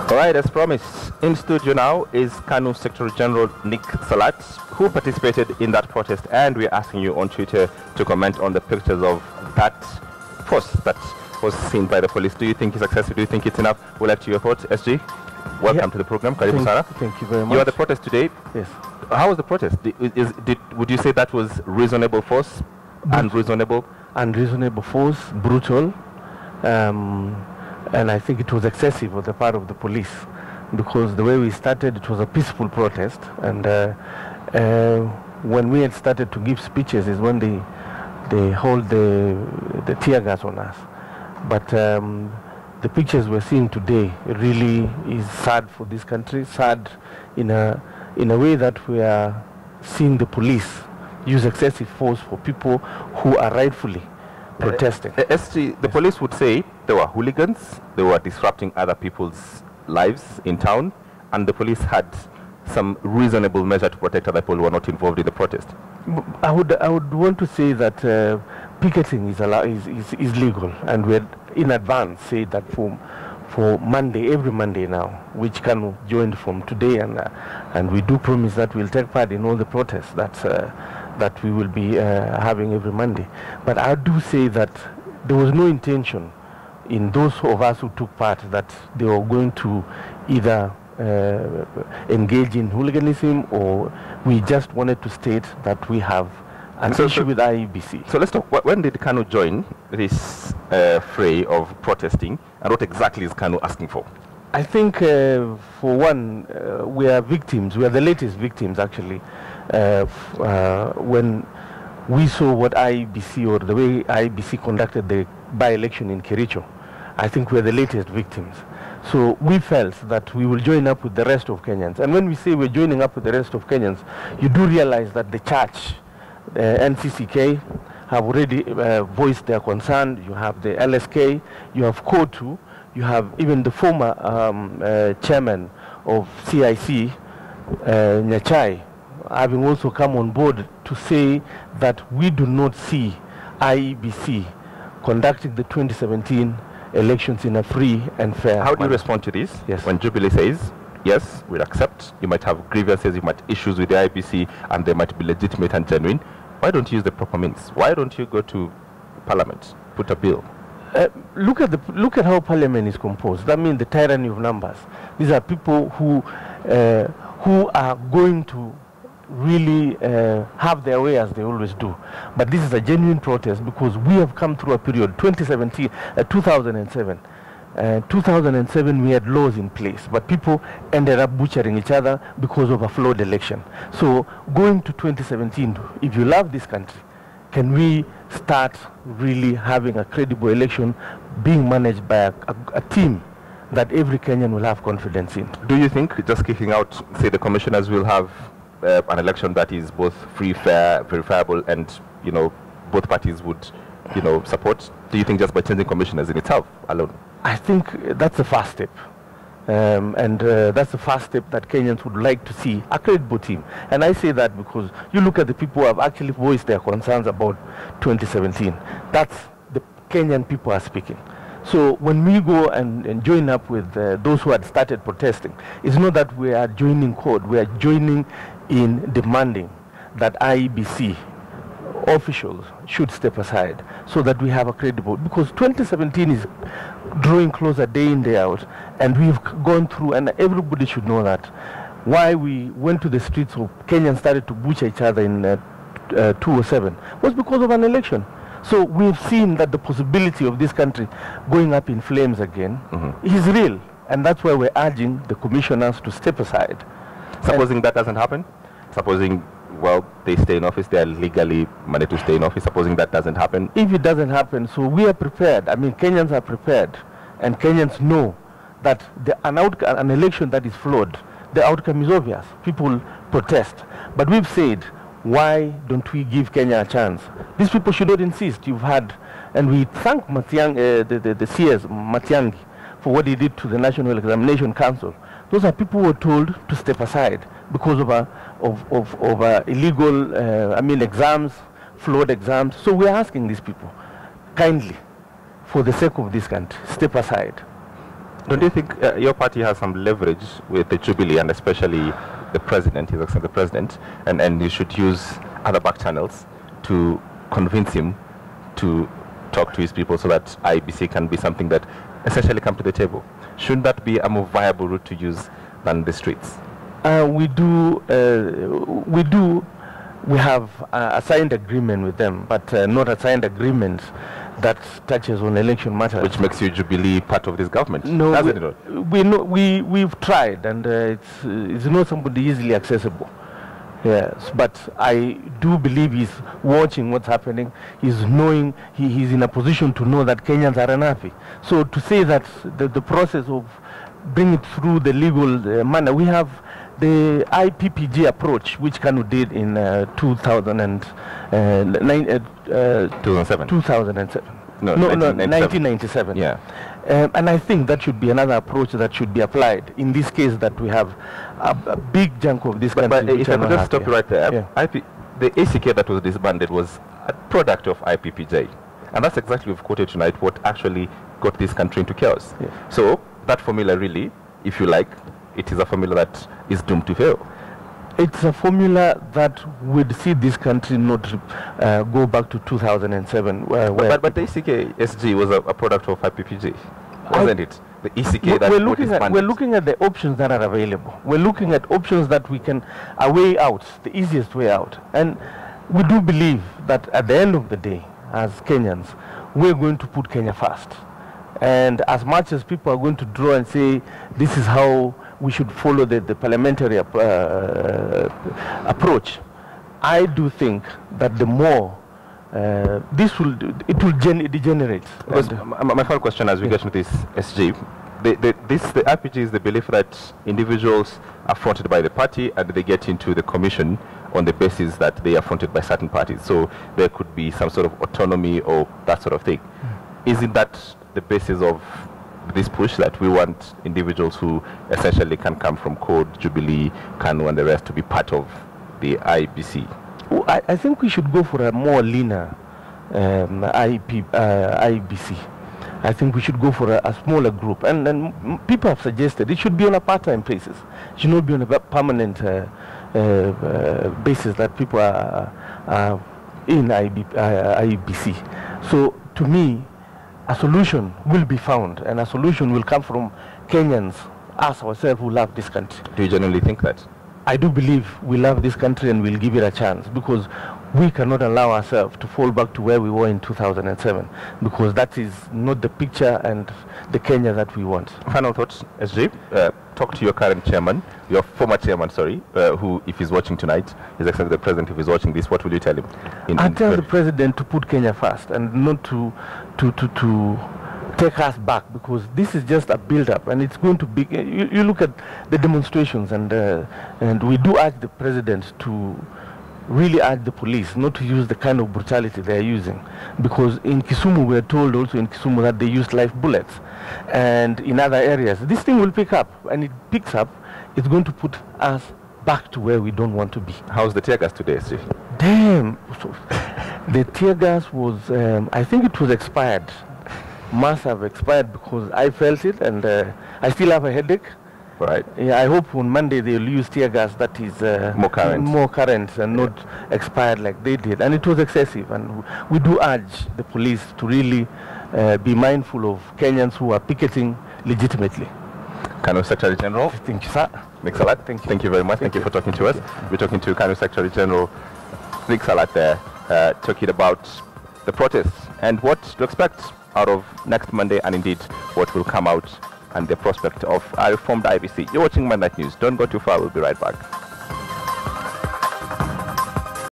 All right, as promised, in studio now is KANU Secretary General Nick Salat, who participated in that protest, and we're asking you on Twitter to comment on the pictures of that force that was seen by the police. Do you think it's excessive? Do you think it's enough? We'll let you report. SG, welcome to the program. Karibu sana. Thank you very much. You are at the protest today. Yes. How was the protest? Would you say that was reasonable force? Unreasonable? Unreasonable force, brutal. And I think it was excessive on the part of the police, because the way we started, it was a peaceful protest, and when we had started to give speeches is when they hold the tear gas on us. But the pictures we're seeing today really is sad for this country, sad in a way that we are seeing the police use excessive force for people who are rightfully protesting. The police would say there were hooligans, they were disrupting other people's lives in town, and the police had some reasonable measure to protect other people who were not involved in the protest. I would want to say that picketing is legal, and we had in advance said that for Monday, every Monday now, which KANU joined from today, and we do promise that we'll take part in all the protests that we will be having every Monday. But I do say that there was no intention in those of us who took part that they were going to either engage in hooliganism, or we just wanted to state that we have an issue with IEBC. So let's talk. When did KANU join this fray of protesting, and what exactly is KANU asking for? I think, for one, we are victims. We are the latest victims, actually. When we saw what IEBC, or the way IEBC conducted the by-election in Kericho, I think we're the latest victims. So we felt that we will join up with the rest of Kenyans. And when we say we're joining up with the rest of Kenyans, you do realize that the church, NCCK, have already voiced their concern. You have the LSK, you have KOTU, you have even the former chairman of CIC, Nyachai, having also come on board to say that we do not see IEBC conducting the 2017 elections in a free and fair How do you respond to this? Yes. When Jubilee says, yes, we'll accept, you might have grievances, you might have issues with the IEBC, and they might be legitimate and genuine. Why don't you use the proper means? Why don't you go to Parliament, put a bill? Look at how Parliament is composed. That means the tyranny of numbers. These are people who are going to really have their way as they always do. But this is a genuine protest because we have come through a period, 2007, 2007 we had laws in place, but people ended up butchering each other because of a flawed election. So going to 2017, if you love this country, can we start really having a credible election being managed by a team that every Kenyan will have confidence in? Do you think just kicking out, say, the commissioners will have an election that is both free, fair, verifiable, and both parties would support? Do you think just by changing commissioners in itself alone? I think that's the first step, and that's the first step that Kenyans would like to see, a credible team. And I say that because you look at the people who have actually voiced their concerns about 2017. That's the Kenyan people are speaking. So when we go and join up with those who had started protesting, it's not that we are joining code, we are joining in demanding that IEBC officials should step aside so that we have a credible, because 2017 is drawing closer day in, day out, and we've gone through, and everybody should know that why we went to the streets of Kenya and started to butcher each other in 2007 was because of an election. So we've seen that the possibility of this country going up in flames again is real, and that's why we're urging the commissioners to step aside. Supposing that doesn't happen, supposing, well, they stay in office, they are legally mandated to stay in office, supposing that doesn't happen? If it doesn't happen, so we are prepared. I mean, Kenyans are prepared, and Kenyans know that an election that is flawed, the outcome is obvious. People protest. But we've said, why don't we give Kenya a chance? These people should not insist. You've had, and we thank the CS, Matiang'i, for what he did to the National Examination Council. Those are people who were told to step aside because of illegal, exams, flawed exams. So we are asking these people, kindly, for the sake of this country, step aside. Don't you think your party has some leverage with the Jubilee and especially the president, his excellency the president, and you should use other back channels to convince him to talk to his people so that IEBC can be something that essentially come to the table? Shouldn't that be a more viable route to use than the streets? We have a signed agreement with them, but not a signed agreement that touches on election matters. Which makes you Jubilee part of this government? No, we've tried, and it's not somebody easily accessible. Yes, but I do believe he's watching what's happening. He's knowing, he's in a position to know that Kenyans are unhappy. So to say that the process of bringing it through the legal manner, we have the IPPG approach, which KANU did in 2007. No, 1997. Yeah. And I think that should be another approach that should be applied in this case that we have a big chunk of this country. But if I could just stop you right there, yeah. The ACK that was disbanded was a product of IPPJ. And that's exactly what we've quoted tonight, what actually got this country into chaos. Yeah. So that formula really, if you like, it is a formula that is doomed to fail. It's a formula that would see this country not go back to 2007. But the ECK SG was a product of IPPG, wasn't it? The ECK that we're looking at the options that are available. We're looking at options that we can, a way out, the easiest way out. And we do believe that at the end of the day, as Kenyans, we're going to put Kenya first. And as much as people are going to draw and say, this is how we should follow the parliamentary approach, I do think that the more it will degenerate. Because my final question as we get to this SG, the RPG is the belief that individuals are fronted by the party and they get into the commission on the basis that they are fronted by certain parties. So there could be some sort of autonomy or that sort of thing. Isn't that the basis of this push, that we want individuals who essentially can come from Code, Jubilee, KANU and the rest to be part of the IEBC? Well, I think we should go for a more leaner IEBC. I think we should go for a smaller group. And people have suggested it should be on a part-time basis. It should not be on a permanent basis that people are in IEBC. So to me, a solution will be found, and a solution will come from Kenyans, us ourselves, who love this country. Do you genuinely think that? I do believe we love this country and we'll give it a chance, because we cannot allow ourselves to fall back to where we were in 2007, because that is not the picture and the Kenya that we want. Final thoughts, SJ. Talk to your current chairman, your former chairman, sorry, who, if he's watching tonight, His Excellency the President, if he's watching this, what will you tell him? I tell the President to put Kenya first and not to take us back, because this is just a build-up, and it's going to be. You look at the demonstrations, and we do urge the President to really urge the police not to use the kind of brutality they are using, because in Kisumu we are told also in Kisumu that they use live bullets, and in other areas this thing will pick up, and it picks up, it's going to put us back to where we don't want to be. How's the tear gas today, Steve? Damn, the tear gas was I think it was expired, must have expired, because I felt it, and I still have a headache. Right. Yeah, I hope on Monday they'll use tear gas that is more current and not expired like they did. And it was excessive. And we do urge the police to really be mindful of Kenyans who are picketing legitimately. KANU Secretary General. Thank you, sir. Nick Salat. Thank you very much. Thank you for talking to us. We're talking to KANU Secretary General Nick Salat there, talking about the protests and what to expect out of next Monday, and indeed what will come out and the prospect of a reformed IEBC. You're watching Monday Night News. Don't go too far. We'll be right back.